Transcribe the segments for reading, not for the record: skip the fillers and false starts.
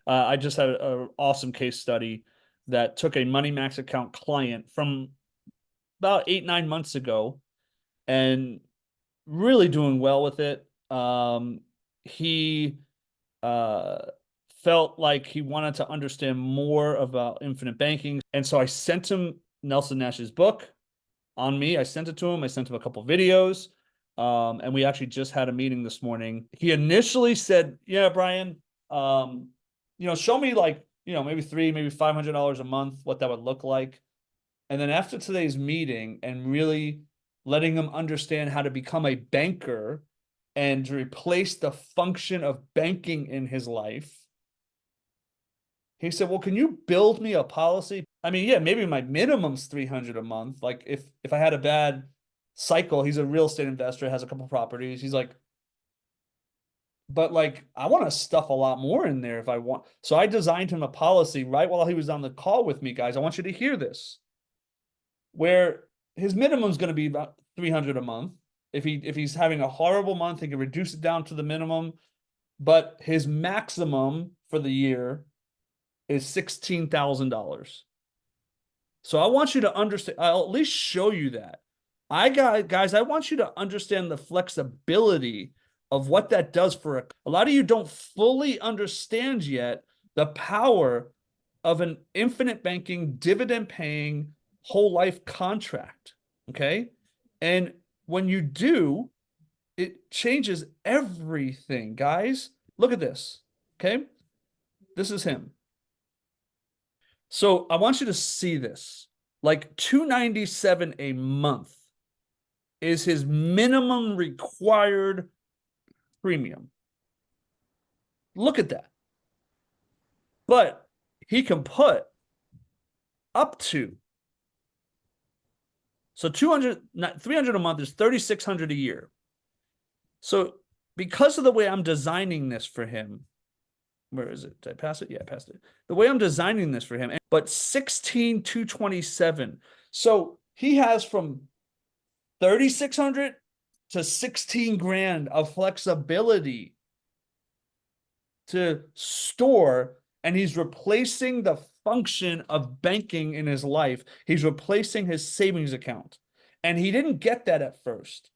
I just had an awesome case study that took a Money Max account client from about 8, 9 months ago and really doing well with it. He uh, felt like he wanted to understand more about infinite banking. And so I sent him Nelson Nash's book on me. I sent it to him. I sent him a couple videos. And we actually just had a meeting this morning. He initially said, yeah, Brian, show me like, maybe maybe $500 a month, what that would look like. And then after today's meeting and really letting him understand how to become a banker and replace the function of banking in his life, he said, well, can you build me a policy? I mean, yeah, maybe my minimum's 300 a month. Like if I had a bad cycle, he's a real estate investor, has a couple properties. He's like, but like I want to stuff a lot more in there if I want. So I designed him a policy right while he was on the call with me, guys. I want you to hear this. Where his minimum is going to be about 300 a month. If he's having a horrible month, he can reduce it down to the minimum, but his maximum for the year is $16,000. So I want you to understand, I'll at least show you that. Guys, I want you to understand the flexibility of what that does for a lot of you don't fully understand yet the power of an infinite banking, dividend paying whole life contract. Okay. And when you do, it changes everything, guys. Look at this. Okay. This is him. So I want you to see this. Like $297 a month is his minimum required premium. Look at that. But he can put up to, so 300 a month is 3,600 a year. So because of the way I'm designing this for him, where is it? Did I pass it? Yeah, I passed it. The way I'm designing this for him, but 16,227. So he has from 3,600 to 16 grand of flexibility to store, and he's replacing the function of banking in his life. He's replacing his savings account. And he didn't get that at first.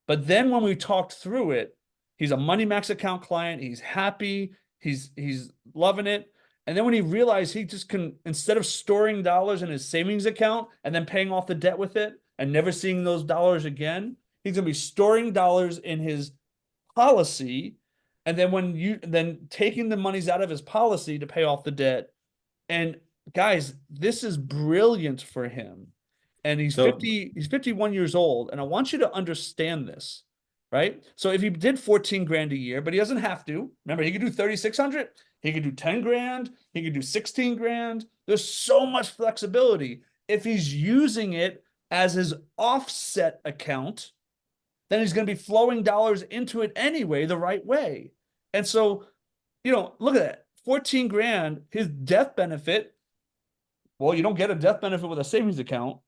But then when we talked through it, he's a Money Max account client. He's happy. He's loving it. And then when he realized he just can, instead of storing dollars in his savings account and then paying off the debt with it and never seeing those dollars again, he's going to be storing dollars in his policy. And then taking the monies out of his policy to pay off the debt. And guys, this is brilliant for him. And he's So 51 years old. And I want you to understand this, right? So if he did 14 grand a year, but he doesn't have to, remember, he could do 3,600, he could do 10 grand, he could do 16 grand. There's so much flexibility. If he's using it as his offset account, then he's going to be flowing dollars into it anyway, the right way. And so, look at that. 14 grand, his death benefit. Well, you don't get a death benefit with a savings account.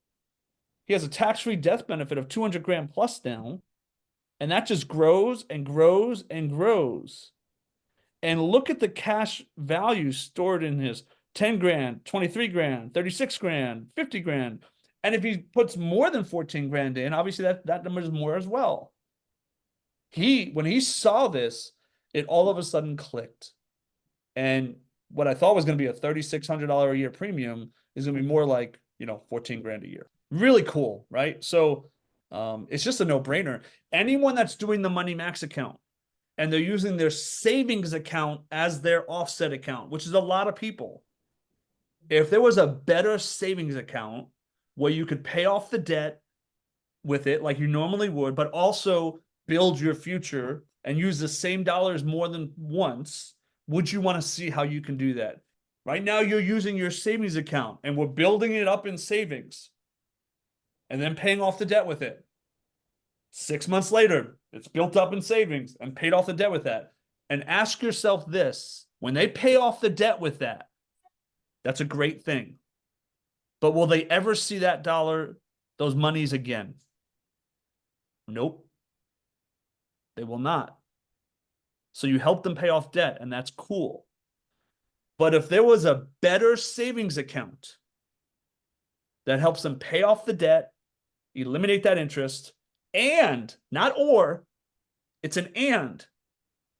He has a tax-free death benefit of 200 grand plus now. And that just grows and grows and grows. And look at the cash value stored in his 10 grand, 23 grand, 36 grand, 50 grand. And if he puts more than 14 grand in, obviously that number is more as well. When he saw this, it all of a sudden clicked. And what I thought was going to be a $3,600 a year premium is going to be more like, 14 grand a year. Really cool, right? So it's just a no-brainer. Anyone that's doing the Money Max account and they're using their savings account as their offset account, which is a lot of people. If there was a better savings account where you could pay off the debt with it like you normally would, but also build your future and use the same dollars more than once, would you want to see how you can do that? Right now, you're using your savings account and we're building it up in savings and then paying off the debt with it. 6 months later, it's built up in savings and paid off the debt with that. And ask yourself this, when they pay off the debt with that, that's a great thing. But will they ever see that dollar, those monies again? Nope. They will not. So you help them pay off debt, and that's cool. But if there was a better savings account that helps them pay off the debt, eliminate that interest, and not or, it's an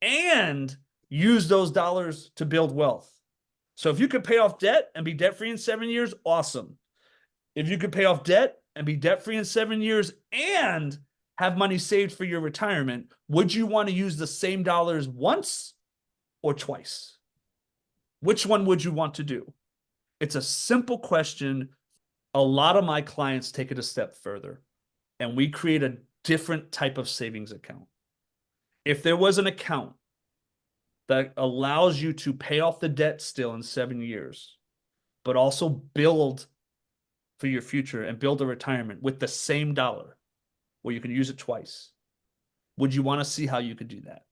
and use those dollars to build wealth. So if you could pay off debt and be debt free in 7 years, awesome. If you could pay off debt and be debt free in 7 years and have money saved for your retirement, would you want to use the same dollars once or twice? Which one would you want to do? It's a simple question. A lot of my clients take it a step further, and we create a different type of savings account. If there was an account that allows you to pay off the debt still in 7 years, but also build for your future and build a retirement with the same dollar, where you can use it twice, would you want to see how you could do that?